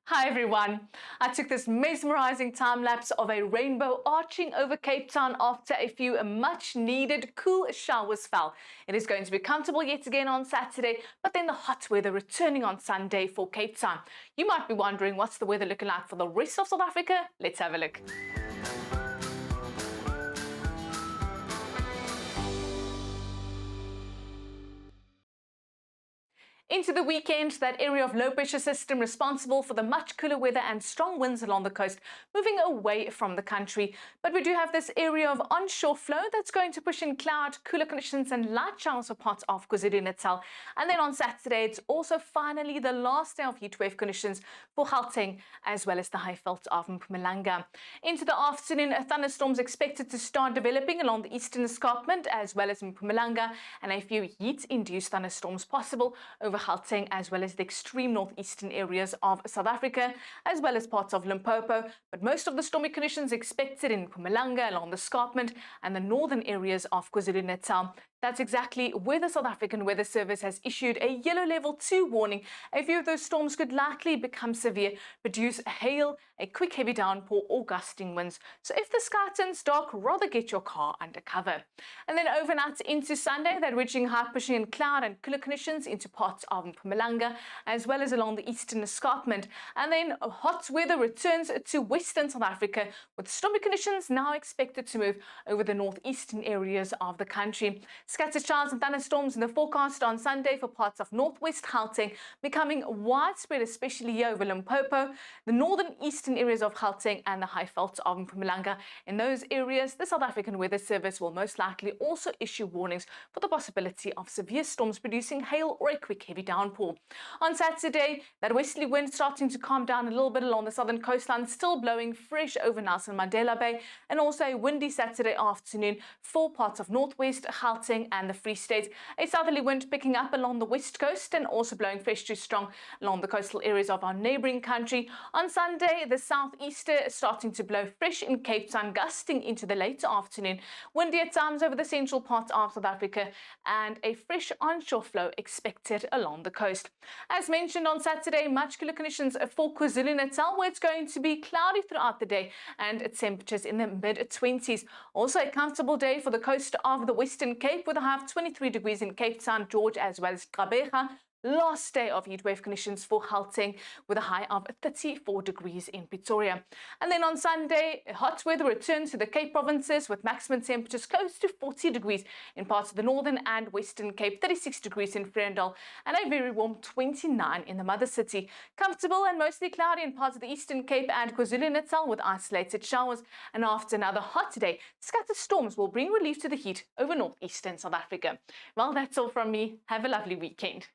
Hi everyone! I took this mesmerizing time lapse of a rainbow arching over Cape Town after a few much needed cool showers fell. It is going to be comfortable yet again on Saturday, but then the hot weather returning on Sunday for Cape Town. You might be wondering, what's the weather looking like for the rest of South Africa? Let's have a look. Into the weekend, that area of low pressure system responsible for the much cooler weather and strong winds along the coast moving away from the country. But we do have this area of onshore flow that's going to push in cloud, cooler conditions and light showers for parts of KwaZulu-Natal. And then on Saturday, it's also finally the last day of heatwave conditions for Gauteng as well as the Highveld of Mpumalanga. Into the afternoon, thunderstorms expected to start developing along the eastern escarpment as well as Mpumalanga, and a few heat-induced thunderstorms possible over Gauteng as well as the extreme northeastern areas of South Africa as well as parts of Limpopo, but most of the stormy conditions expected in Mpumalanga along the escarpment and the northern areas of KwaZulu-Natal. That's exactly where the South African Weather Service has issued a yellow level 2 warning. A few of those storms could likely become severe, produce hail, a quick heavy downpour or gusting winds. So if the sky turns dark, rather get your car under cover. And then overnight into Sunday, that reaching high pushing in cloud and cooler conditions into parts of Mpumalanga as well as along the eastern escarpment. And then hot weather returns to western South Africa with stormy conditions now expected to move over the northeastern areas of the country. Scattered showers and thunderstorms in the forecast on Sunday for parts of northwest Gauteng, becoming widespread, especially here over Limpopo, the northern eastern areas of Gauteng and the Highveld of Mpumalanga. In those areas, the South African Weather Service will most likely also issue warnings for the possibility of severe storms producing hail or a quick heavy downpour. On Saturday, that westerly wind starting to calm down a little bit along the southern coastline, still blowing fresh over Nelson Mandela Bay, and also a windy Saturday afternoon for parts of northwest Gauteng and the Free State. A southerly wind picking up along the west coast and also blowing fresh to strong along the coastal areas of our neighbouring country. On Sunday, the southeaster starting to blow fresh in Cape Town, gusting into the late afternoon. Windy at times over the central part of South Africa and a fresh onshore flow expected along the coast. As mentioned on Saturday, much cooler conditions for KwaZulu-Natal, where it's going to be cloudy throughout the day and temperatures in the mid-20s. Also a comfortable day for the coast of the Western Cape with a high of 23 degrees in Cape Town, George as well as Gqeberha. Last day of heatwave conditions for Gauteng with a high of 34 degrees in Pretoria. And then on Sunday, hot weather returns to the Cape provinces with maximum temperatures close to 40 degrees in parts of the northern and western Cape, 36 degrees in Vredendal, and a very warm 29 in the mother city. Comfortable and mostly cloudy in parts of the eastern Cape and KwaZulu-Natal with isolated showers. And after another hot day, scattered storms will bring relief to the heat over northeastern South Africa. Well, that's all from me. Have a lovely weekend.